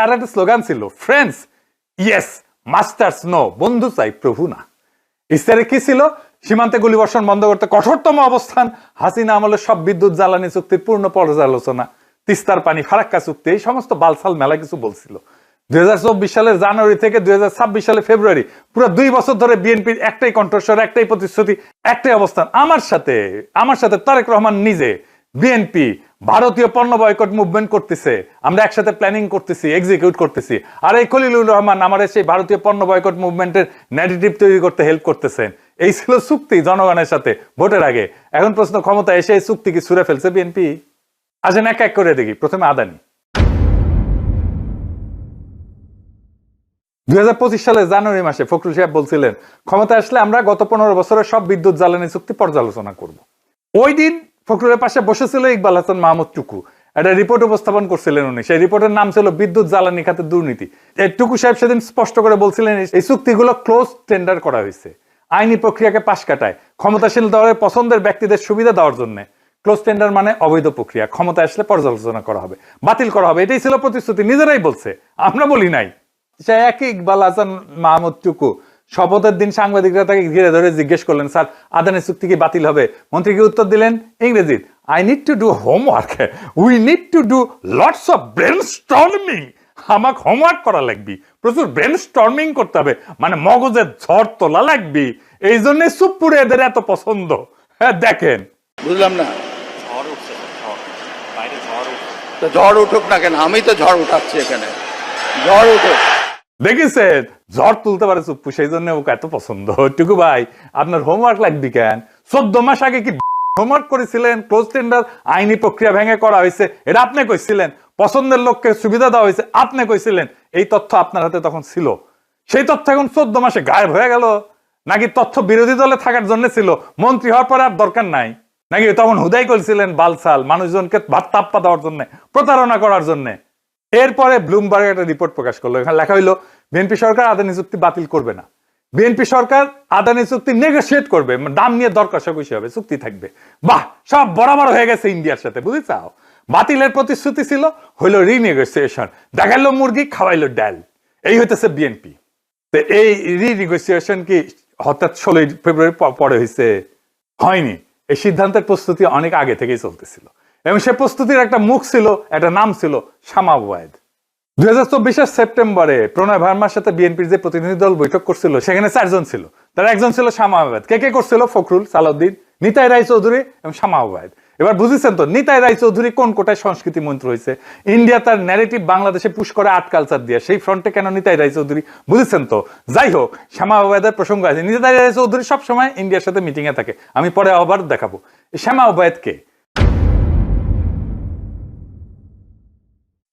আর একটা স্লোগান ছিল, friends yes masters no, বন্ধু চাই প্রভু না। ইস্তারে কি ছিল? সীমান্তে গুলিবর্ষণ বন্ধ করতে কঠোরতম অবস্থান, হাসিনা আমলের সব বিদ্যুৎ জ্বালানি চুক্তির পূর্ণ পর্যালোচনা, তিস্তার পানি, ফারাক্কা চুক্তি, এই সমস্ত বালসাল মেলা কিছু বলছিল। 2024 সালের জানুয়ারি থেকে 2026 সালের ফেব্রুয়ারি পুরো 2 বছর ধরে বিএনপির একটাই কণ্ঠস্বর, একটাই প্রতিশ্রুতি, একটাই অবস্থান। আমার সাথে তারেক রহমান নিজে বিএনপি ভারতীয় পণ্য বয়কট মুভমেন্ট করতেছে, আমরা একসাথে প্ল্যানিং করতেছি, এক্সিকিউট করতেছি। আর এই খলিলুর রহমান আমাদের সেই ভারতীয় পণ্য বয়কট মুভমেন্টের ন্যারেটিভ তৈরি করতে হেল্প করতেছেন। এই ছিল চুক্তি জনগণের সাথে ভোটের আগে। এখন প্রশ্ন, ক্ষমতা এসে এই চুক্তি কি ছুঁড়ে ফেলছে বিএনপি? আসেন এক এক করে দেখি। প্রথমে আদানি। 2025 সালের জানুয়ারি মাসে ফখরুল সাহেব বলছিলেন, ক্ষমতা আসলে আমরা গত 15 বছরের সব বিদ্যুৎ জ্বালানি চুক্তি পর্যালোচনা করব। ওই দিন ফখরুলের পাশে বসেছিল ইকবাল হাসান মাহমুদ টুকু, একটা রিপোর্ট উপস্থাপন করছিলেন উনি। সেই রিপোর্টের নাম ছিল বিদ্যুৎ জ্বালানি খাতের দুর্নীতি। টুকু সাহেব সেদিন স্পষ্ট করে বলছিলেন, এই চুক্তিগুলো ক্লোজ টেন্ডার করা হয়েছে, আইনি প্রক্রিয়াকে পাশ কাটায়, ক্ষমতাসীন দলের পছন্দের ব্যক্তিদের সুবিধা দেওয়ার জন্য। ক্লোজ টেন্ডার মানে অবৈধ প্রক্রিয়া, ক্ষমতা আসলে পর্যালোচনা করা হবে, বাতিল করা হবে, এটাই ছিল প্রতিশ্রুতি। নিজেরাই বলছে, আমরা বলি নাই। সে একই ইকবাল হাসান মাহমুদ টুকু শপথের দিন সাংবাদিকরা তাকে ঘিরে ধরে জিজ্ঞেস করলেন, স্যার আদানি চুক্তি কি বাতিল হবে? মন্ত্রী কি উত্তর দিলেন ইংরেজি, I need to do homework, we need to do lots of brainstorming. আমাকে হোমওয়ার্ক করা লাগবে, প্রচুর ব্রেনস্টর্মিং করতে হবে, মানে মগজের ঝড় তোলা লাগবে। এই জন্য সুপুরে এদের এত পছন্দ। হ্যাঁ দেখেন, বুঝলাম না, ঝড় উঠুক না কেন, আমি তো ঝড় উঠাচ্ছি এখানে, ঝড় উঠুক। দেখেছেন ঝড় তুলতে পারে চুপ্পু, সেই জন্য ওকে এত পছন্দ। টুকু ভাই আপনার হোমওয়ার্ক লাগবে কেন? 14 মাস আগে কি হোমওয়ার্ক করেছিলেন? ক্লোজ টেন্ডার আইনি প্রক্রিয়া ভেঙে করা হয়েছে, এটা আপনি কইছিলেন। পছন্দের লোককে সুবিধা দেওয়া হয়েছে, আপনি কইছিলেন। এই তথ্য আপনার হাতে তখন ছিল। সেই তথ্য এখন 14 মাসে গায়েব হয়ে গেল? নাকি তথ্য বিরোধী দলে থাকার জন্য ছিল, মন্ত্রী হওয়ার পরে আর দরকার নাই? নাকি তখন হুদাই করেছিলেন বালসাল, মানুষজনকে ভাত তাপ্পা দেওয়ার জন্য, প্রতারণা করার জন্য? এরপরে ব্লুমবার্গ একটা রিপোর্ট প্রকাশ করলো, এখানে লেখা হইলো বিএনপি সরকার আদানি চুক্তি বাতিল করবে না, বিএনপি সরকার আদানি চুক্তি নেগোশিয়েট করবে, দাম নিয়ে দর কষাকষি হবে, চুক্তি থাকবে। বাহ, সব বরাবর হয়ে গেছে ইন্ডিয়ার সাথে, বুঝেছাও? বাতিলের প্রতিশ্রুতি ছিল, হইলো রিনেগোসিয়েশন, দেখাইলো মুরগি, খাওয়াইলো ডাল। এই হইতেছে বিএনপি। তো এই রিনেগোসিয়েশন কি হঠাৎ 16 ফেব্রুয়ারি পরে হয়েছে? হয়নি। এই সিদ্ধান্তের প্রস্তুতি অনেক আগে থেকেই চলতেছিল, এবং সে প্রস্তুতির একটা মুখ ছিল, একটা নাম ছিল শামা ওবায়েদ। 2024 সেপ্টেম্বরে প্রণয় ভার্মার সাথে বিএনপির যে প্রতিনিধি দল বৈঠক করছিল, সেখানে 4 জন ছিল। তার একজন ছিল শামা ওবায়েদ। কে করছিল? ফখরুল, সালাউদ্দিন, নিতাই রায়চৌধুরী এবং শামা ওবায়েদ। এবার বুঝেছেন তো নিতাই রায়চৌধুরী কোন কোটায় সংস্কৃতি মন্ত্রী হয়েছে? ইন্ডিয়া তার ন্যারেটিভ বাংলাদেশে পুশ করে আর্ট কালচার দিয়ে, সেই ফ্রন্টে কেন নিতাই রায়চৌধুরী? বুঝেছেন তো? যাই হোক, শামা ওবায়েদের প্রসঙ্গ আছে। নিতাই রায়চৌধুরী সবসময় ইন্ডিয়ার সাথে মিটিং এ থাকে, আমি পরে আবার দেখাবো। শামা ওবায়েদ কে?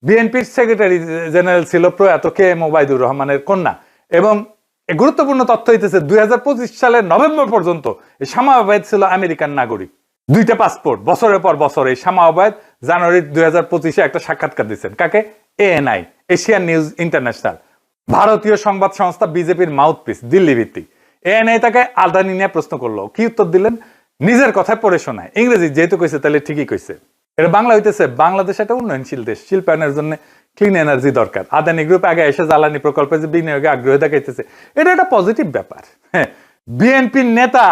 বিএনপির সেক্রেটারি জেনারেল ছিল প্রয়াত KM ওবায়দুর রহমানের কন্যা। এবং গুরুত্বপূর্ণ তথ্য হইতেছে 2025 সালের নভেম্বর পর্যন্ত এই শামা ওবায়েদ ছিল আমেরিকান নাগরিক, 2টা পাসপোর্ট। বছরের পর বছর এই শামা ওবায়েদ জানুয়ারি 2025 একটা সাক্ষাৎকার দিচ্ছেন। কাকে? ANI, এশিয়ান নিউজ ইন্টারন্যাশনাল, ভারতীয় সংবাদ সংস্থা, বিজেপির মাউথপিস, দিল্লি ভিত্তিক। ANI তাকে আদানি নিয়ে প্রশ্ন করলো, কি উত্তর দিলেন? নিজের কথায় পড়ে শোনায়, ইংরেজি যেহেতু কইছে তাহলে ঠিকই কইছে। এটা বাংলা হইতেছে, বাংলাদেশ একটা উন্নয়নশীল দেশ, শিল্পায়নের জন্য ক্লিন এনার্জি দরকার। আদানি গ্রুপ আগে এসে জ্বালানি প্রকল্পে যে বিনিয়োগে আগ্রহ দেখাইতেছে, এটা একটা পজিটিভ ব্যাপার। হ্যাঁ, বিএনপির নেতা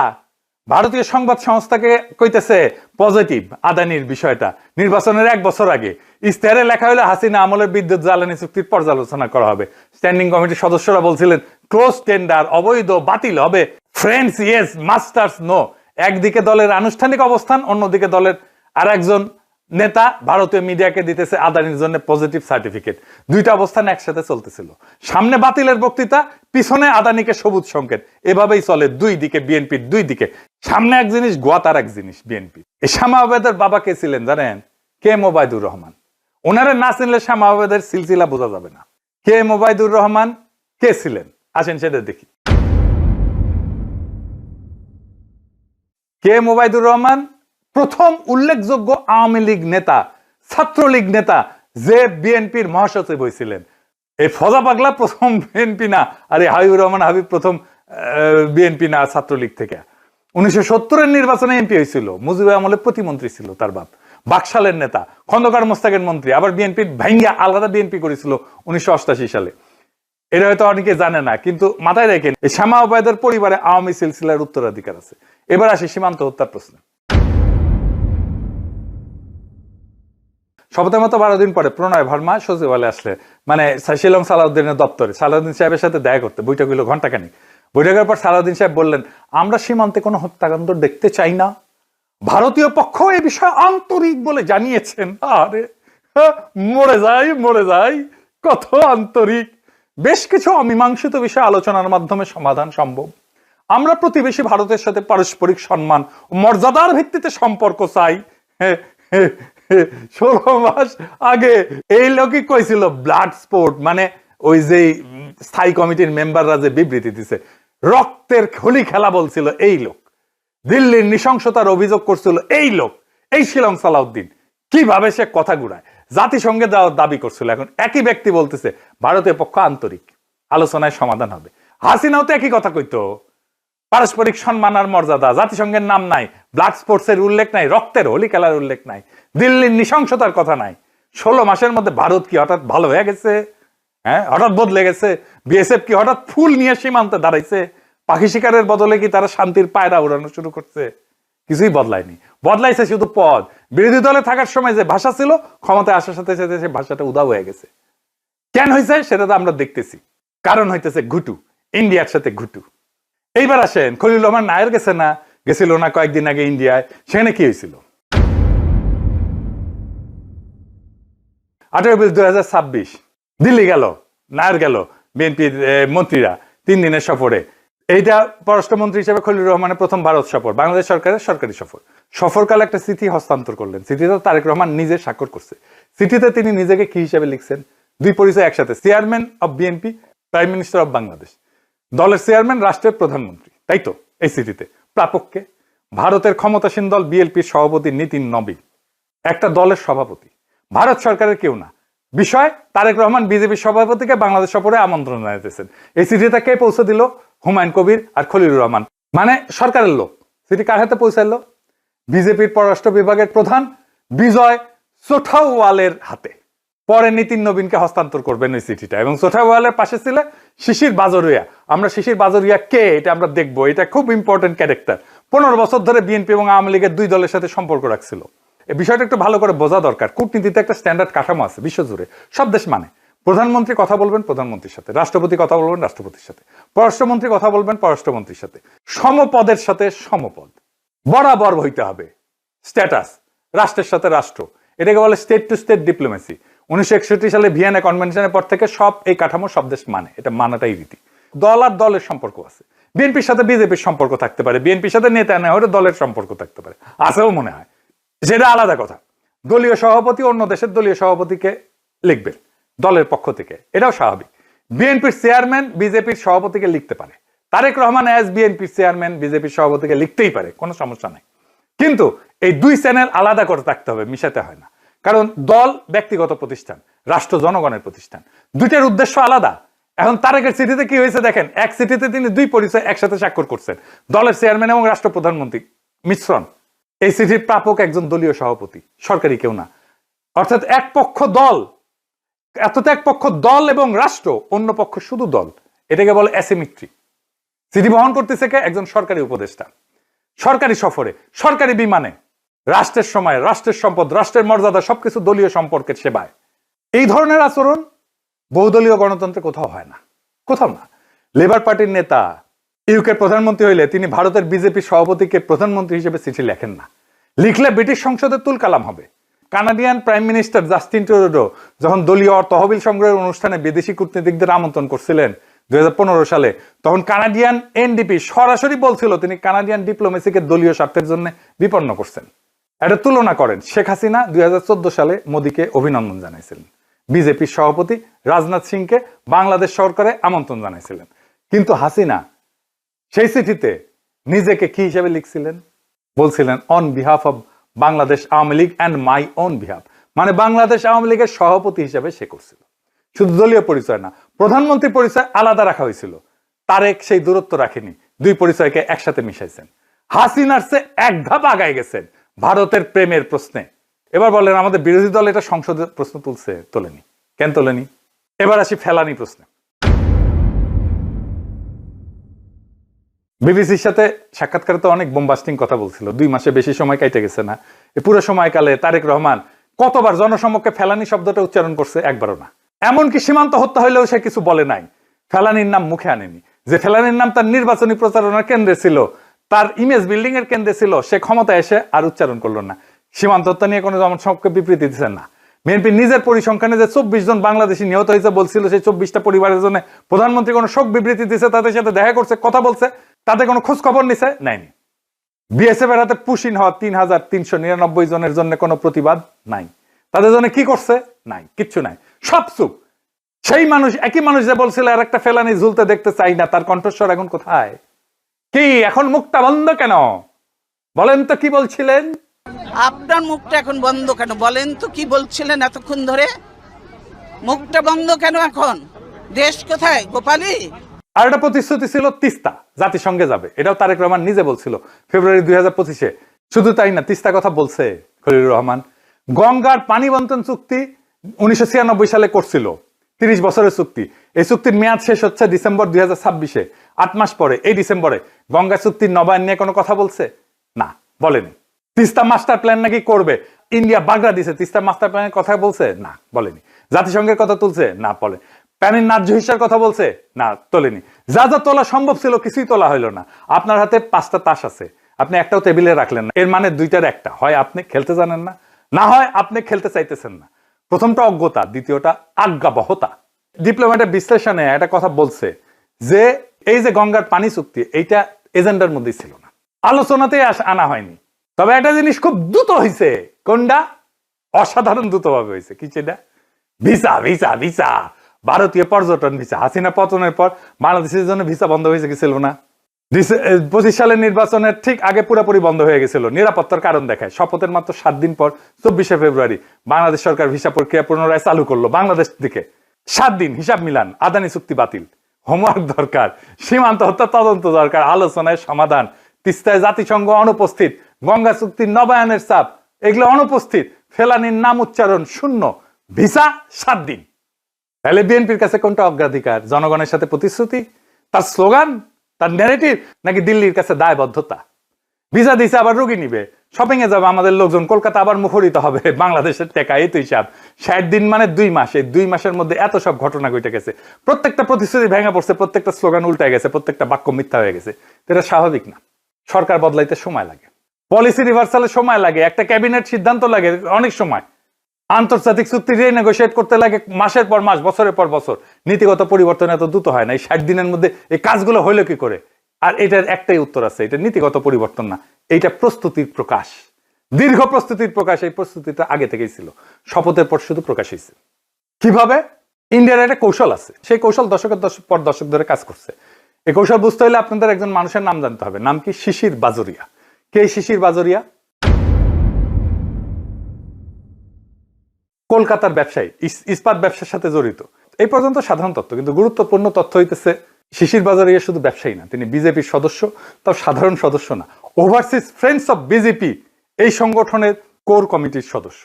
ভারতীয় সংবাদ সংস্থাকে কইতেছে পজিটিভ আদানির বিষয়টা। নির্বাচনের 1 বছর আগে ইস্তেহারে লেখা হলো হাসিনা আমলের বিদ্যুৎ জ্বালানি চুক্তির পর্যালোচনা করা হবে। স্ট্যান্ডিং কমিটির সদস্যরা বলছিলেন ক্লোজ টেন্ডার অবৈধ, বাতিল হবে, ফ্রেন্ডস ইয়েস মাস্টার্স নো। একদিকে দলের আনুষ্ঠানিক অবস্থান, অন্যদিকে দলের আর একজন নেতা ভারতীয় মিডিয়াকে দিতেছে আদানির জন্য পজিটিভ সার্টিফিকেট। 2টা অবস্থান একসাথে চলতেছিল। সামনে বাতিলের বক্তৃতা, পিছনে আদানিকে সবুজ সংকেত। এভাবেই চলে দুই দিকে, বিএনপির 2 দিকে। সামনে এক জিনিস, গোয়াত আর এক জিনিস বিএনপি। এই শামা ওবায়েদের বাবা কে ছিলেন জানেন? KM ওবায়দুর রহমান। ওনারা না চিনলে শামা ওবায়েদের সিলসিলা বোঝা যাবে না। KM ওবায়দুর রহমান কে ছিলেন? আসেন সেটা দেখি। KM ওবায়দুর রহমান প্রথম উল্লেখযোগ্য আওয়ামী লীগ নেতা, ছাত্রলীগ নেতা, যে বিএনপির মহাসচিব হয়েছিলেন। এই ফজা পাগলা প্রথম বিএনপি না, আর এই হাবিবুর রহমান হাবিব প্রথম বিএনপি না, ছাত্রলীগ থেকে। 1970-এর নির্বাচনে এমপি হয়েছিল, মুজিব আমলে প্রতিমন্ত্রী ছিল তার বাপ। বাকশালের নেতা, খন্দকার মোস্তাকের মন্ত্রী, আবার বিএনপির ভাঙ্গা আলাদা বিএনপি করেছিল 1988 সালে। এটা হয়তো অনেকে জানে না, কিন্তু মাথায় রাখেন এই শ্যামা ওবায়দের পরিবারে আওয়ামী সিলসিলার উত্তরাধিকার আছে। এবার আসি সীমান্ত হত্যার প্রশ্নে। শপথের মতো 12 দিন পরে প্রণয় ভার্মা সচিবালয়ে আসলে, মানে শিলং সালাউদ্দিনের দপ্তরে সালাউদ্দিন সাহেবের সাথে দেখা করতে। বৈঠক হলো ঘন্টাখানিক। বৈঠকের পর সালাউদ্দিন সাহেব বললেন, আমরা সীমান্তে কোনো হত্যাকাণ্ড দেখতে চাই না। ভারতীয় পক্ষ এই বিষয়ে আন্তরিক বলে জানিয়েছেন। আরে মরে যাই, কত আন্তরিক। বেশ কিছু অমীমাংসিত বিষয় আলোচনার মাধ্যমে সমাধান সম্ভব। আমরা প্রতিবেশী ভারতের সাথে পারস্পরিক সম্মান ও মর্যাদার ভিত্তিতে সম্পর্ক চাই। 16 মাস আগে এই লোকই কইছিল ব্লাড স্পোর্ট, মানে ওই যে স্থায়ী কমিটির মেম্বাররা যে বিবৃতি দিছে, রক্তের হোলি খেলা বলছিল এই লোক। দিল্লির নৃশংসতার অভিযোগ করছিল এই লোক, এই শিলং সালাউদ্দিন। কিভাবে সে কথা ঘুরায়, জাতিসংঘে যাওয়ার দাবি করছিল। এখন একই ব্যক্তি বলতেছে ভারতীয় পক্ষ আন্তরিক, আলোচনায় সমাধান হবে। হাসিনাও তো একই কথা কইতো, পারস্পরিক সম্মান আর মর্যাদা, জাতিসংঘের নাম নাই, ব্লাড স্পোর্টস এর উল্লেখ নাই, রক্তের হোলি খেলার উল্লেখ নাই, দিল্লির নৃশংসতার কথা নাই। 16 মাসের মধ্যে ভারত কি হঠাৎ ভালো হয়ে গেছে? হ্যাঁ, হঠাৎ বদলে গেছে? বিএসএফ কি হঠাৎ ফুল নিয়ে সীমান্তে দাঁড়াইছে? পাখি শিকারের বদলে কি তারা শান্তির পায়রা উড়ানো শুরু করছে? কিছুই বদলায়নি। বদলাইছে শুধু পদ। বিরোধী দলে থাকার সময় যে ভাষা ছিল, ক্ষমতায় আসার সাথে সাথে সে ভাষাটা উধাও হয়ে গেছে। কেন হয়েছে সেটা তো আমরা দেখতেছি। কারণ হইতেছে ঘুটু, ইন্ডিয়ার সাথে ঘুটু। এইবার আসেন, খলিলুর রহমান নায়ার গেছিল না কয়েকদিন আগে ইন্ডিয়ায়। সেখানে কি হয়েছিল? 18 এপ্রিল 2026 দিল্লি গেল, নায়ার গেল, বিএনপির মন্ত্রীরা 3 দিনের সফরে। এইটা পররাষ্ট্রমন্ত্রী হিসেবে খলিলুর রহমানের প্রথম ভারত সফর, বাংলাদেশ সরকারের সরকারি সফর। সফরকালে একটা চিঠি হস্তান্তর করলেন। চিঠিতে তারেক রহমান নিজে স্বাক্ষর করছে। চিঠিতে তিনি নিজেকে কি হিসেবে লিখছেন? 2 পরিচয় একসাথে, chairman of BNP, prime minister of Bangladesh. দলের চেয়ারম্যান, রাষ্ট্রের প্রধানমন্ত্রী, তাই তো? এই চিঠিতে প্রাপককে ভারতের ক্ষমতাসীন দল বিএনপির সভাপতি নীতিন নবী, একটা দলের সভাপতি, ভারত সরকারের কেউ না। বিষয়, তারেক রহমান বিজেপির সভাপতিকে বাংলাদেশ সফরে আমন্ত্রণ জানাইতেছেন। এই চিঠিটা কে পৌঁছে দিল? হুমায়ুন কবির আর খলিলুর রহমান, মানে সরকারের লোক। চিঠি কার হাতে পৌঁছাইলো? বিজেপির পররাষ্ট্র বিভাগের প্রধান বিজয় সোঠাওয়ালের হাতে। পরে নীতিন নবীনকে হস্তান্তর করবেন ওই চিঠিটা। এবং সোঠাওয়ালের পাশে ছিল শিশির বাজরিয়া। আমরা শিশির বাজরিয়া কে এটা আমরা দেখবো। এটা খুব ইম্পর্টেন্ট ক্যারেক্টার। 15 বছর ধরে বিএনপি এবং আওয়ামী লীগের 2 দলের সাথে সম্পর্ক রাখছিল। এই বিষয়টা একটু ভালো করে বোঝা দরকার। কূটনীতিতে একটা স্ট্যান্ডার্ড কাঠামো আছে বিশ্বজুড়ে, সব দেশ মানে। প্রধানমন্ত্রী কথা বলবেন প্রধানমন্ত্রীর সাথে, রাষ্ট্রপতি কথা বলবেন রাষ্ট্রপতির সাথে, পররাষ্ট্রমন্ত্রী কথা বলবেন পররাষ্ট্রমন্ত্রীর সাথে। সমপদের সাথে সমপদ বরাবর হইতে হবে। স্ট্যাটাস, রাষ্ট্রের সাথে রাষ্ট্র, এটাকে বলে স্টেট টু স্টেট ডিপ্লোমেসি। 1961 সালে ভিয়েনা কনভেনশনের পর থেকে সব এই কাঠামো সব দেশ মানে, এটা মানাটাই রীতি। দল আর দলের সম্পর্ক আছে। বিএনপির সাথে বিজেপির সম্পর্ক থাকতে পারে, বিএনপির সাথে নেতা নেওয়া দলের সম্পর্ক থাকতে পারে, আছেও মনে হয়, সেটা আলাদা কথা। দলীয় সভাপতি অন্য দেশের দলীয় সভাপতিকে লিখবেন দলের পক্ষ থেকে, এটাও স্বাভাবিক। বিএনপির চেয়ারম্যান বিজেপির সভাপতিকে লিখতে পারে, তারেক রহমান অ্যাজ বিএনপির চেয়ারম্যান বিজেপির সভাপতিকে লিখতেই পারে, কোনো সমস্যা নাই। কিন্তু এই 2 চ্যানেল আলাদা করে থাকতে হবে, মিশাতে হয় না। কারণ দল ব্যক্তিগত প্রতিষ্ঠান, রাষ্ট্র জনগণের প্রতিষ্ঠান, দুইটার উদ্দেশ্য আলাদা। এখন তারেকের চিঠিতে কি হয়েছে দেখেন, এক চিঠিতে তিনি 2 পরিচয় একসাথে স্বাক্ষর করছেন, দলের চেয়ারম্যান এবং রাষ্ট্র প্রধানমন্ত্রী মিশ্রণ। এই চিঠির প্রাপক একজন দলীয় সভাপতি, সরকারি কেউ না। অর্থাৎ এক পক্ষ দল, এতটা এক পক্ষ দল এবং রাষ্ট্র, অন্য পক্ষ শুধু দল, এটাকে বলে অ্যাসিমেট্রি। চিঠি বহন করতেছে কে? একজন সরকারি উপদেষ্টা, সরকারি সফরে, সরকারি বিমানে, রাষ্ট্রের সময়, রাষ্ট্রের সম্পদ, রাষ্ট্রের মর্যাদা সবকিছু দলীয় সম্পর্কের সেবায়। এই ধরনের আচরণ বহুদলীয় গণতন্ত্রে কোথাও হয় না, কোথাও না। লেবার পার্টির নেতা ইউকের প্রধানমন্ত্রী হইলে তিনি ভারতের বিজেপি সভাপতিকে প্রধানমন্ত্রী হিসেবে চিঠি লেখেন না, লিখলে ব্রিটিশ সংসদে তুলকালাম হবে। Canadian prime minister Justin Trudeau যখন দলীয় তহবিল সংগ্রহের অনুষ্ঠানে বিদেশি কূটনীতিকদের আমন্ত্রণ করছিলেন 2015 সালে, তখন কানাডিয়ান এনডিপি সরাসরি বলছিল তিনি কানাডিয়ান ডিপ্লোমেসিকে দলীয় স্বার্থের জন্য বিপন্ন করছেন। এটা তুলনা করেন, শেখ হাসিনা 2014 সালে মোদীকে অভিনন্দন জানাইছিলেন, বিজেপির সভাপতি রাজনাথ সিংকে বাংলাদেশ সরকারে আমন্ত্রণ জানাইছিলেন। কিন্তু হাসিনা সেই চিঠিতে নিজেকে কি হিসেবে লিখছিলেন? বলছিলেন on behalf of Bangladesh Awami League and my own behalf, মানে বাংলাদেশ আওয়ামী লীগের সভাপতি হিসেবে সে করছিল। শুধু দলীয় পরিচয় না, প্রধানমন্ত্রী পরিচয় আলাদা রাখা হয়েছিল। তারেক সেই দূরত্ব রাখেনি, 2 পরিচয়কে একসাথে মিশাইছেন। হাসিনার চেয়ে 1 ধাপ আগায় গেছেন ভারতের প্রেমের প্রশ্নে। এবার বলেন আমাদের বিরোধী দল এটা সংসদে প্রশ্ন তুলছে, তোলেনি কেন তোলেনি? এবার আসি ফেলানি প্রশ্নে। বিবিসির সাথে সাক্ষাৎকারে তো অনেক বোমবাস্টিং কথা বলছিল, 2 মাসে বেশি সময় কাটে গেছে না? এই পুরো সময়কালে তারেক রহমান কতবার জনসমক্ষে ফেলানি শব্দটা উচ্চারণ করছে? একবারও না। এমনকি সীমান্ত হত্যা হইলেও সে কিছু বলে নাই, ফেলানির নাম মুখে আনেনি। যে ফেলানির নাম তার নির্বাচনী প্রচারণার কেন্দ্রে ছিল, তার ইমেজ বিল্ডিং এর কেন্দ্রে ছিল, সে ক্ষমতায় এসে আর উচ্চারণ করলো না। সীমান্ত হত্যা নিয়ে কোনো জনসমক্ষে বিবৃতি দিচ্ছেন না। বিএনপি নিজের পরিসংখ্যানে যে 24 জন বাংলাদেশি নিহত হয়েছে বলছিল, সেই 24টা পরিবারের জন্য প্রধানমন্ত্রী কোনো শোক বিবৃতি দিচ্ছে, তাদের সাথে দেখা করছে, কথা বলছে, তাদের কোনো খোঁজ খবর নিছে? নেয়নি। বিএসএফ এর হাতে পুশিন হওয়া 3399 জনের জন্য কোনো প্রতিবাদ নাই। তাদের জন্য কি করছে? নাই, কিচ্ছু নাই, সব চুপ। সেই মানুষ, একই মানুষ যে বলছিল আর একটা ফেলানি ঝুলতে দেখতে চাই না, তার কণ্ঠস্বর এখন কোথায়? কি এখন মুখটা বন্ধ কেন? বলেন তো কি বলছিলেন? আপনার মুখটা এখন বন্ধ কেন? বলেন তো কি বলছিলেন এতক্ষণ ধরে? মুখটা বন্ধ কেন এখন? দেশ কোথায়? গোপালী? আর একটা প্রতিশ্রুতি ছিল তিস্তা জাতিসংঘে যাবে, এটাও তারেক রহমান নিজে বলছিল ফেব্রুয়ারি 2025-এ। শুধু তাই না, তিস্তা কথা বলছে খলিলুর রহমান। গঙ্গার পানি বন্টন চুক্তি 1996 সালে করছিল, 30 বছরের চুক্তি। এই চুক্তির মেয়াদ শেষ হচ্ছে ডিসেম্বর 2026-এ। 8 মাস পরে, এই ডিসেম্বরে গঙ্গা চুক্তির নবায়ন নিয়ে কোনো কথা বলছে? না, বলেনি। তিস্তা মাস্টার প্ল্যান নাকি করবে, ইন্ডিয়া বাগড়া দিছে, তিস্তা মাস্টার প্ল্যানের কথা বলছে? না, বলেনি। জাতিসংঘের কথা তুলছে? না, বলে। প্যানির ন্যায্য হিসার কথা বলছে? না, তোলেনি। যা যা তোলা সম্ভব ছিল কিছুই তোলা হইলো না। আপনার হাতে 5টা তাস আছে, আপনি একটাও টেবিলে রাখলেন না। এর মানে 2টার একটা, হয় আপনি খেলতে জানেন না, না হয় আপনি খেলতে চাইতেছেন না। প্রথমটা অজ্ঞতা, দ্বিতীয়টা আজ্ঞাবহতা। ডিপ্লোম্যাটের বিশ্লেষণে একটা কথা বলছে যে এই যে গঙ্গার পানি চুক্তি, এইটা এজেন্ডার মধ্যে ছিল না, আলোচনাতে আনা হয়নি। তবে একটা জিনিস খুব দ্রুত হয়েছে। কোনটা? অসাধারণ দ্রুতভাবে হয়েছে। কি সেটা? ভিসা ভিসা ভিসা, ভারতীয় পর্যটন ভিসা। হাসিনা পতনের পর বাংলাদেশের জন্য ভিসা বন্ধ হয়েছে কি ছিল না? 25 সালের নির্বাচনের ঠিক আগে পুরোপুরি বন্ধ হয়ে গেছিল, নিরাপত্তার কারণ দেখায়। শপথের মাত্র 7 দিন পর 24শে ফেব্রুয়ারি বাংলাদেশ সরকার ভিসা প্রক্রিয়া পুনরায় চালু করলো বাংলাদেশ দিকে। 7 দিন হিসাব মিলান, আদানি চুক্তি বাতিল, হোমওয়ার্ক দরকার, সীমান্ত হত্যা তদন্ত দরকার, আলোচনায় সমাধান, তিস্তায় জাতিসংঘ অনুপস্থিত, গঙ্গা চুক্তির নবায়নের চাপ, এগুলো অনুপস্থিত, ফেলানির নাম উচ্চারণ শূন্য, ভিসা 7 দিন। তাহলে বিএনপির কাছে কোনটা অগ্রাধিকার? জনগণের সাথে প্রতিশ্রুতি, তার স্লোগান, তার ন্যারেটিভ, নাকি দিল্লির কাছে দায়বদ্ধতা? ভিসা দিছে আবার রুগী নিবে, শপিং এ যাবে আমাদের লোকজন, কলকাতা আবার মুখরিত হবে বাংলাদেশের টাকা। এই তো হিসাব। 60 দিন মানে 2 মাস। এই 2 মাসের মধ্যে এত সব ঘটনা ঘটে গেছে, প্রত্যেকটা প্রতিশ্রুতি ভেঙে পড়ছে, প্রত্যেকটা স্লোগান উল্টে গেছে, প্রত্যেকটা বাক্য মিথ্যা হয়ে গেছে। এটা স্বাভাবিক না। সরকার বদলাইতে সময় লাগে, পলিসি রিভার্সালে সময় লাগে, একটা ক্যাবিনেট সিদ্ধান্ত লাগে অনেক সময়, আন্তর্জাতিক চুক্তি রিনেগোশিয়েট করতে লাগে মাসের পর মাস, বছরের পর বছর। নীতিগত পরিবর্তন এত দ্রুত হয় না। এই 60 দিনের মধ্যে এই কাজগুলো হইলো কি করে? আর এটার একটাই উত্তর আছে, এটা নীতিগত পরিবর্তন না, এইটা প্রস্তুতির প্রকাশ, দীর্ঘ প্রস্তুতির প্রকাশ। এই প্রস্তুতিটা আগে থেকেই ছিল, শপথের পর শুধু প্রকাশ হয়েছে। কিভাবে? ইন্ডিয়ার একটা কৌশল আছে, সেই কৌশল দশকের পর দশক ধরে কাজ করছে। এই কৌশল বুঝতে হলে আপনাদের একজন মানুষের নাম জানতে হবে। নাম কি? শিশির বাজোরিয়া। কে শিশির বাজোরিয়া? কলকাতার ব্যবসায়ী, ইস্পাত ব্যবসার সাথে জড়িত। এই পর্যন্ত সাধারণ তথ্য, কিন্তু গুরুত্বপূর্ণ তথ্য হইতেছে শিশির বাজারিয়া শুধু ব্যবসায়ী না, তিনি বিজেপির সদস্য, তাও সাধারণ সদস্য না, ওভারসিজ ফ্রেন্ডস অফ বিজেপি এই সংগঠনের কোর কমিটির সদস্য।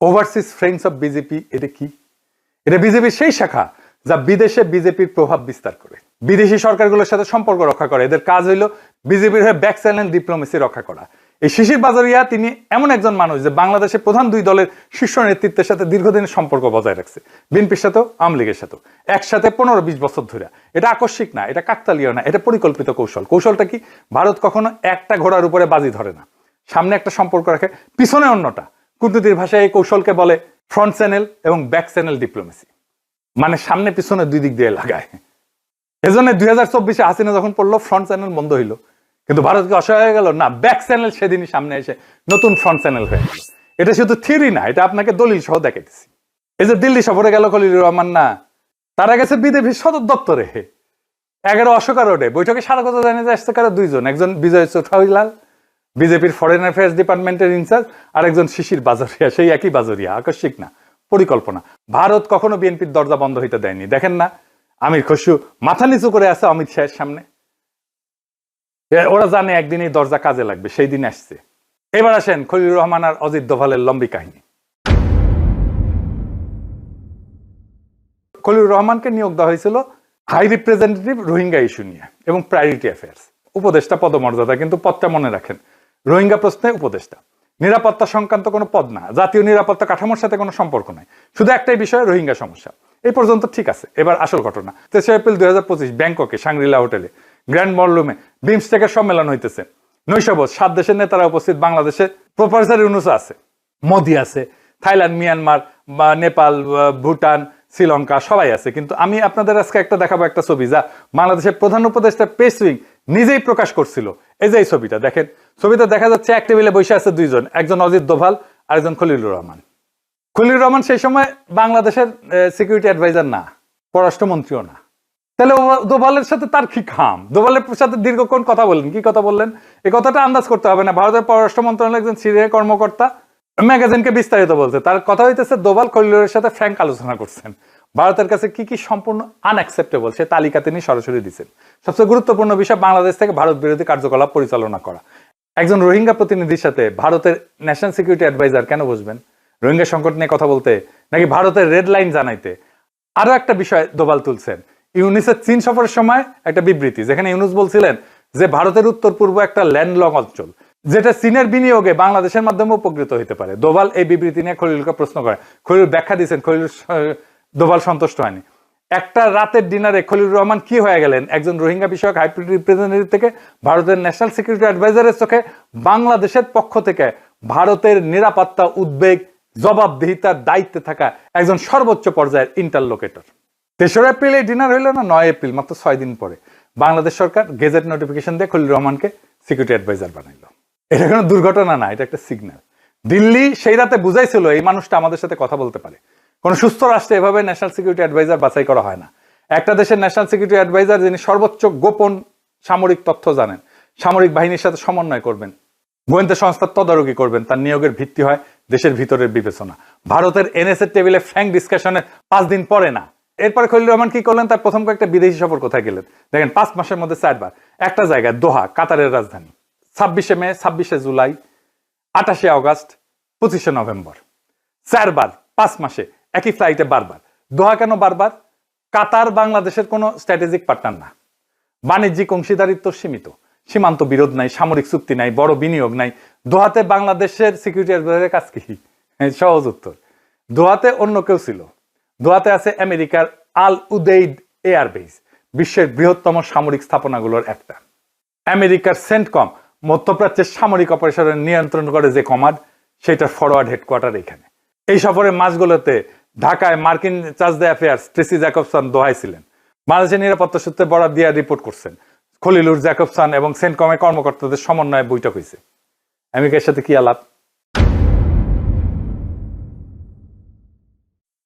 ওভারসিজ ফ্রেন্ডস অফ বিজেপি এটা কি? এটা বিজেপির সেই শাখা যা বিদেশে বিজেপির প্রভাব বিস্তার করে, বিদেশি সরকারগুলোর সাথে সম্পর্ক রক্ষা করে। এদের কাজ হইল বিজেপির হয়ে ব্যাক চ্যানেল ডিপ্লোমেসি রক্ষা করা। এই শিশির বাজারিয়া তিনি এমন একজন মানুষ যে বাংলাদেশের প্রধান 2 দলের শীর্ষ নেতৃত্বের সাথে দীর্ঘদিনের সম্পর্ক বজায় রাখছে, বিএনপির সাথেও আওয়ামী লীগের সাথেও, একসাথে 15-20 বছর ধরে। এটা আকস্মিক না, এটা কাকতালীয় না, এটা পরিকল্পিত কৌশল। কৌশলটা কি? ভারত কখনো একটা ঘোড়ার উপরে বাজি ধরে না, সামনে একটা সম্পর্ক রাখে, পিছনে অন্যটা। কূটনীতির ভাষায় এই কৌশলকে বলে ফ্রন্ট চ্যানেল এবং ব্যাক চ্যানেল ডিপ্লোমেসি, মানে সামনে পিছনে 2 দিক দিয়ে লাগায়। এজন্য 2024-এ হাসিনা যখন পড়লো, ফ্রন্ট চ্যানেল বন্ধ হইলো, কিন্তু ভারতকে অসহায় হয়ে গেল না, ব্যাক চ্যানেল সেদিনই সামনে এসে নতুন ফ্রন্ট চ্যানেল হয়ে গেল। এটা শুধু থিওরি না, এটা আপনাকে দলিল সহ দেখাইতেছি। এই যে দিল্লি সফরে গেল খলিলুর রহমান, না তারা গেছে বিজেপির সদর দপ্তরে 11 অশোকা রোডে। বৈঠকে সারা কথা জানিয়ে আসছে কারা? 2 জন, একজন বিজয় চৌঠাইলাল বিজেপির ফরেন অ্যাফেয়ার্স ডিপার্টমেন্টের ইনচার্জ, আর একজন শিশির বাজোরিয়া, সেই একই বাজোরিয়া। আকস্মিক না, পরিকল্পনা। ভারত কখনো বিএনপির দরজা বন্ধ হইতে দেয়নি। দেখেন না, আমির খসরু মাথা নিচু করে আছে অমিত শাহের সামনে। ওরা জানে একদিন এই দরজা কাজে লাগবে, সেই দিন আসছে। এবার আসেন খলিলুর রহমান আর অজিত দোভালের লম্বি কাহিনী। খলিলুর রহমানকে নিয়োগ দেওয়া হয়েছিল হাই রিপ্রেজেন্টেটিভ রোহিঙ্গা ইস্যু নিয়ে এবং প্রায়োরিটি অ্যাফেয়ার্স, উপদেষ্টা পদমর্যাদা, কিন্তু পদটা মনে রাখেন, রোহিঙ্গা প্রশ্নে উপদেষ্টা, নিরাপত্তা সংক্রান্ত কোনো পদ না, জাতীয় নিরাপত্তা কাঠামোর সাথে কোনো সম্পর্ক নাই, শুধু একটাই বিষয় রোহিঙ্গা সমস্যা। এই পর্যন্ত ঠিক আছে। এবার আসল ঘটনা। 3 এপ্রিল 2025 ব্যাংককে সাংগ্রিলা হোটেলে গ্র্যান্ড বলরুমে বিমস্টেকের সম্মেলন হইতেছে। নৈশভোজ, 7 দেশের নেতারা উপস্থিত। বাংলাদেশে প্রফেসর ইউনূস আছে, মোদি আছে, থাইল্যান্ড, মিয়ানমার, বা নেপাল, ভুটান, শ্রীলঙ্কা সবাই আছে। কিন্তু আমি আপনাদের আজকে একটা দেখাবো, একটা ছবি যা বাংলাদেশের প্রধান উপদেষ্টা পেস উইং নিজেই প্রকাশ করছিল। এই যে এই ছবিটা দেখেন, ছবিতে দেখা যাচ্ছে এক টেবিলে বসে আছে দুইজন, একজন অজিত দোভাল আর একজন খলিলুর রহমান। খলিলুর রহমান সেই সময় বাংলাদেশের সিকিউরিটি অ্যাডভাইজার না, পররাষ্ট্রমন্ত্রীও না। তাহলে দোভালের সাথে তার কি খাম? দোভালের সাথে দীর্ঘক্ষণ কথা বললেন, কি কথা বললেন এই কথাটা আন্দাজ করতে হবে না। ভারতের পররাষ্ট্র মন্ত্রণালয়ের একজন সিনিয়র কর্মকর্তা ম্যাগাজিনকে বিস্তারিত বলছে, তার কথা হইতেছে দোভাল খলিলুরের সাথে ফ্র্যাঙ্ক আলোচনা করছেন, ভারতের কাছে কি কি সম্পূর্ণ আনঅ্যাকসেপ্টেবল সে তালিকা তিনি সরাসরি দিচ্ছেন। সবচেয়ে গুরুত্বপূর্ণ বিষয়, বাংলাদেশ থেকে ভারত বিরোধী কার্যকলাপ পরিচালনা করা। একজন রোহিঙ্গা প্রতিনিধির সাথে ভারতের ন্যাশনাল সিকিউরিটি অ্যাডভাইজার কেন বসবেন? রোহিঙ্গা সংকট নিয়ে কথা বলতে, নাকি ভারতের রেড লাইন জানাইতে? আরো একটা বিষয় দোভাল তুলছেন, ইউনিসের চীন সফরের সময় একটা বিবৃতি, যেখানে ইউনুস বলছিলেন যে ভারতের উত্তর পূর্ব একটা ল্যান্ডলক অঞ্চল, যেটা চীনের বিনিয়োগে বাংলাদেশের মাধ্যমে উপকৃত হতে পারে। দোভাল এই বিবৃতি নিয়ে খলিলুরকে প্রশ্ন করে, খলিলুর ব্যাখ্যা দিয়েছেন, দোভাল সন্তুষ্ট হয়নি। একটা রাতের ডিনারে খলিলুর রহমান কি হয়ে গেলেন, একজন রোহিঙ্গা বিষয়ক হাই রিপ্রেজেন্টেটিভ থেকে ভারতের ন্যাশনাল সিকিউরিটি অ্যাডভাইজারের চোখে বাংলাদেশের পক্ষ থেকে ভারতের নিরাপত্তা, উদ্বেগ, জবাবদিহিতার দায়িত্বে থাকা একজন সর্বোচ্চ পর্যায়ের ইন্টারলোকেটর। 3 এপ্রিল এই ডিনার হইল না 9 এপ্রিল, মাত্র 6 দিন পরে বাংলাদেশ সরকার গেজেট নোটিফিকেশন দিয়ে খলিলুর রহমানকে সিকিউরিটি অ্যাডভাইজার বানাইল। এটা কোনো দুর্ঘটনা না, এটা একটা সিগন্যাল। দিল্লি সেই রাতে বুঝাইছিল এই মানুষটা আমাদের সাথে কথা বলতে পারে। কোন সুস্থ রাষ্ট্রে এভাবে ন্যাশনাল সিকিউরিটি অ্যাডভাইজার বাছাই করা হয় না। একটা দেশের ন্যাশনাল সিকিউরিটি অ্যাডভাইজার যিনি সর্বোচ্চ গোপন সামরিক তথ্য জানেন, সামরিক বাহিনীর সাথে সমন্বয় করবেন, গোয়েন্দা সংস্থার তদারকি করবেন, তার নিয়োগের ভিত্তি হয় দেশের ভিতরের বিবেচনা। ভারতের এনএসএ টেবিলে ফ্র্যাঙ্ক ডিসকাশনের 5 দিন পরে না। এরপরে খলিলুর রহমান কি করলেন? তার প্রথম কয়েকটা বিদেশি সফর কোথায় গেলেন দেখেন, 5 মাসের মধ্যে 4 বার। একটা জায়গায় দোহা, কাতারের রাজধানী, 26 মে, 26 জুলাই, 28 আগস্ট, 25 নভেম্বর, 4 বার 5 মাসে একই ফ্লাইটে বারবার। দোহা কেন বারবার? কাতার বাংলাদেশের কোনো স্ট্র্যাটেজিক পার্টনার না, বাণিজ্যিক অংশীদারিত্ব সীমিত, সীমান্ত বিরোধ নাই, সামরিক চুক্তি নাই, বড় বিনিয়োগ নাই। দোহাতে বাংলাদেশের সিকিউরিটি অ্যাডভাইজারের কাজ কি? সহজ উত্তর, দোহাতে অন্য কেউ ছিল। দোহাতে আছে আমেরিকার আল উদেইদ এয়ারবেস, বিশ্বের বৃহত্তম সামরিক স্থাপনাগুলোর একটা। আমেরিকার সেন্টকম, মধ্যপ্রাচ্যের সামরিক অপারেশনের নিয়ন্ত্রণ করে যে কমান্ড, সেটার ফরওয়ার্ড হেডকোয়ার্টার এখানে। এই সফরের মাসগুলোতে ঢাকায় মার্কিন charge d'affaires Tracy Jacobson দোহায় ছিলেন। বাংলাদেশের নিরাপত্তা সূত্রে বরাত দিয়ে রিপোর্ট করছেন, খলিলুর, জ্যাকবসন এবং সেন্টকমের কর্মকর্তাদের সমন্বয়ে বৈঠক হয়েছে। আমেরিকার সাথে কি আলাপ?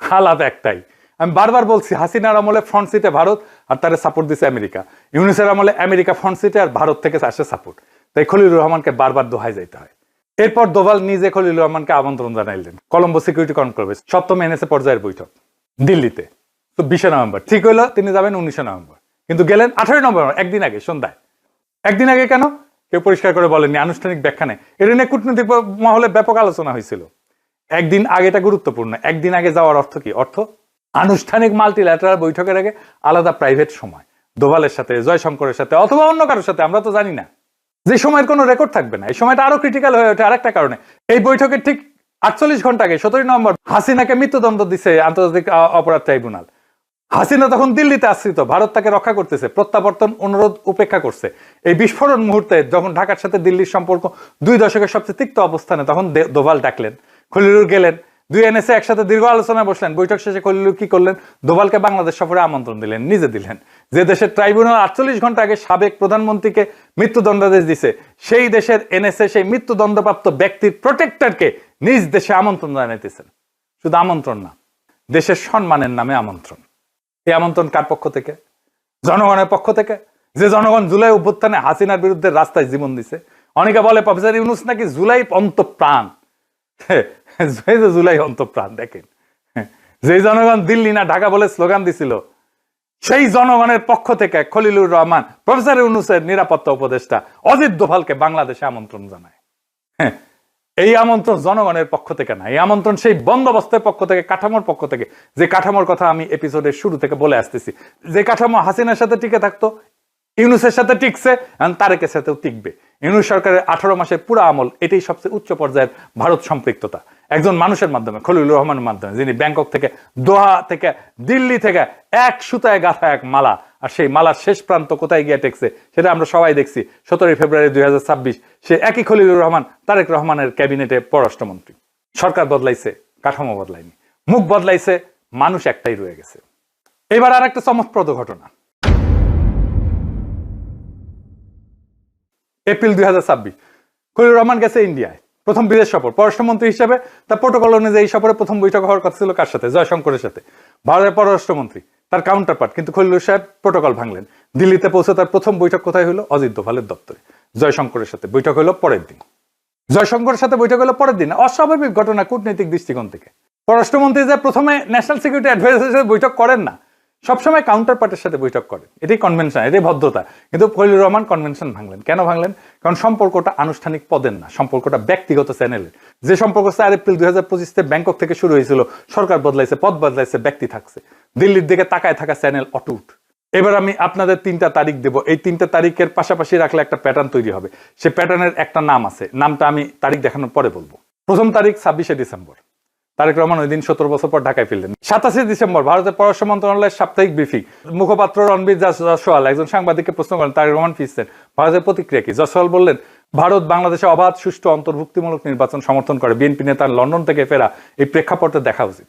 আলাপ একটাই। আমি বারবার বলছি, হাসিনার আমলে ফ্রন্ট সিটে ভারত আর তারে সাপোর্ট দিছে আমেরিকা। ইউনুসের আমলে আমেরিকা ফ্রন্ট সিটে আর ভারত থেকে আসে সাপোর্ট। তাই খলিলুর রহমানকে বারবার দোহায় যাইতে হয়। এরপর দোভাল নিজে খলিলুর রহমানকে আমন্ত্রণ জানাইলেন কলম্বো সিকিউরিটি কনফারেন্স, 7ম এনএসএ পর্যায়ের বৈঠক দিল্লিতে। তো 20 নভেম্বর ঠিক হইলো, তিনি যাবেন 19 নভেম্বর, কিন্তু গেলেন 18 নভেম্বর, একদিন আগে সন্ধ্যায়। একদিন আগে কেন? কেউ পরিষ্কার করে বলেননি, আনুষ্ঠানিক ব্যাখ্যা নেই। এটা নিয়ে কূটনৈতিক মহলে ব্যাপক আলোচনা হয়েছিল। একদিন আগেটা গুরুত্বপূর্ণ। একদিন আগে যাওয়ার অর্থ কি? অর্থ আনুষ্ঠানিক মাল্টিল্যাটারাল বৈঠকের আগে আলাদা প্রাইভেট সময়, দোভালের সাথে, জয়শঙ্করের সাথে, অথবা অন্য কারোর সাথে, আমরা তো জানি না, যে সময়ের কোনো রেকর্ড থাকবে না। এই সময়টা আরো ক্রিটিক্যাল হয়ে ওঠে আরেকটা কারণে। এই বৈঠকের ঠিক 48 ঘন্টা আগে 17 নভেম্বর হাসিনাকে মৃত্যুদণ্ড দিছে আন্তর্জাতিক অপরাধ ট্রাইব্যুনাল। হাসিনা তখন দিল্লিতে আশ্রিত, ভারত তাকে রক্ষা করতেছে, প্রত্যাবর্তন অনুরোধ উপেক্ষা করছে। এই বিস্ফোরণ মুহূর্তে যখন ঢাকার সাথে দিল্লির সম্পর্ক 2 দশকের সবচেয়ে তিক্ত অবস্থানে, তখন দোভাল ডাকলেন, খলিলুর গেলেন, 2 এনএসএ একসাথে দীর্ঘ আলোচনায় বসলেন। বৈঠক শেষে খলিলুর কি করলেন? দোভালকে বাংলাদেশ সফরে আমন্ত্রণ দিলেন, নিজে দিলেন। যে দেশের ট্রাইব্যুনাল 48 ঘন্টা আগে সাবেক প্রধানমন্ত্রীকে মৃত্যুদণ্ডাদেশ দিছে, সেই দেশের এনএসএ সেই মৃত্যুদণ্ডপ্রাপ্ত ব্যক্তির প্রোটেক্টরকে নিজ দেশে আমন্ত্রণ জানাইতেছেন। শুধু আমন্ত্রণ না, দেশের সম্মানের নামে আমন্ত্রণ। এই আমন্ত্রণ কার পক্ষ থেকে? জনগণের পক্ষ থেকে, যে জনগণ জুলাই অভ্যুত্থানে হাসিনার বিরুদ্ধে রাস্তায় জীবন দিছে। অনেকে বলে প্রফেসর ইউনূস নাকি জুলাই অন্তঃপ্রাণ। জুলাই অন্তঃপ্রাণ। দেখেন, যে জনগণ দিল্লি না ঢাকা বলে স্লোগান দিছিল, সেই জনগণের পক্ষ থেকে খলিলুর রহমান প্রফেসর ইউনূসের নিরাপত্তা উপদেষ্টা অজিত দোভালকে বাংলাদেশে আমন্ত্রণ জানায়। এই আমন্ত্রণ জনগণের পক্ষ থেকে না, এই আমন্ত্রণ সেই বন্দোবস্তের পক্ষ থেকে, কাঠামোর পক্ষ থেকে, যে কাঠামোর কথা আমি এপিসোডের শুরু থেকে বলে আসতেছি, যে কাঠামো হাসিনার সাথে টিকে থাকতো, ইউনূসের সাথে টিকছে, এখন তারেকের সাথেও টিকবে। ইউনূস সরকারের 18 মাসের পুরো আমল, এটাই সবচেয়ে উচ্চ পর্যায়ের ভারত সম্পৃক্ততা। একজন মানুষের মাধ্যমে, খলিলুর রহমানের মাধ্যমে, যিনি ব্যাংকক থেকে, দোহা থেকে, দিল্লি থেকে এক সুতায় গাঁথা এক মালা, আর সেই মালার শেষ প্রান্ত কোথায় গিয়ে টেকছে সেটা আমরা সবাই দেখছি। 17 ফেব্রুয়ারি 2026 সে একই খলিলুর রহমান তারেক রহমানের ক্যাবিনেটে পররাষ্ট্রমন্ত্রী। সরকার বদলাইছে, কাঠামো বদলায়নি, মুখ বদলাইছে, মানুষ একটাই রয়ে গেছে। এবার আর একটা চমকপ্রদ ঘটনা। এপ্রিল 2026 খলিলুর রহমান গেছে ইন্ডিয়ায়, প্রথম বিদেশ সফর, পররাষ্ট্রমন্ত্রী হিসেবে। তার প্রোটোকল অনুযায়ী এই সফরে প্রথম বৈঠক হওয়ার কথা ছিল কার সাথে? জয়শঙ্করের সাথে, ভারতের পররাষ্ট্রমন্ত্রী, তার কাউন্টার পার্ট। কিন্তু খলিলুর সাহেব প্রোটোকল ভাঙলেন। দিল্লিতে পৌঁছে তার প্রথম বৈঠক কোথায় হলো? অজিত দোভালের দপ্তরে। জয়শঙ্করের সাথে বৈঠক হলো পরের দিন। জয়শঙ্করের সাথে বৈঠক হলো পরের দিন। অস্বাভাবিক ঘটনা কূটনৈতিক দৃষ্টিকোণ থেকে। পররাষ্ট্রমন্ত্রী যে প্রথমে ন্যাশনাল সিকিউরিটি অ্যাডভাইজারের সাথে বৈঠক করেন না, সবসময় কাউন্টার পার্টের সাথে বৈঠক করেন। এটাই কনভেনশন, এটাই ভদ্রতা। কিন্তু খলিলুর রহমান কনভেনশন ভাঙলেন। কেন ভাঙলেন? কারণ সম্পর্কটা আনুষ্ঠানিক পদের না, সম্পর্কটা ব্যক্তিগত চ্যানেলের। যে সম্পর্ক 4 এপ্রিল 2025 ব্যাংকক থেকে শুরু হয়েছিল, সরকার বদলাইছে, পদ বদলাইছে, ব্যক্তি থাকছে। দিল্লির দিকে তাকায় থাকা চ্যানেল অটুট। এবার আমি আপনাদের 3টা তারিখ দেব। এই 3টা তারিখের পাশাপাশি রাখলে একটা প্যাটার্ন তৈরি হবে। সে প্যাটার্নের একটা নাম আছে, নামটা আমি তারিখ দেখানোর পরে বলবো। প্রথম তারিখ 26 ডিসেম্বর, তারেক রহমান ওই দিন 17 বছর পর ঢাকায় ফিরলেন। 27 ডিসেম্বর ভারতের পররাষ্ট্র মন্ত্রণালয়ের সাপ্তাহিক ব্রিফিং। মুখপাত্র রণবীর জয়সওয়াল একজন সাংবাদিককে প্রশ্ন করেন, তারেক রহমান ফিরছেন, ভারতের প্রতিক্রিয়া কি? জয়সওয়াল বললেন, ভারত বাংলাদেশে অবাধ, সুষ্ঠু, অন্তর্ভুক্তিমূলক নির্বাচন সমর্থন করে। বিএনপি নেতার লন্ডন থেকে ফেরা এই প্রেক্ষাপটে দেখা উচিত।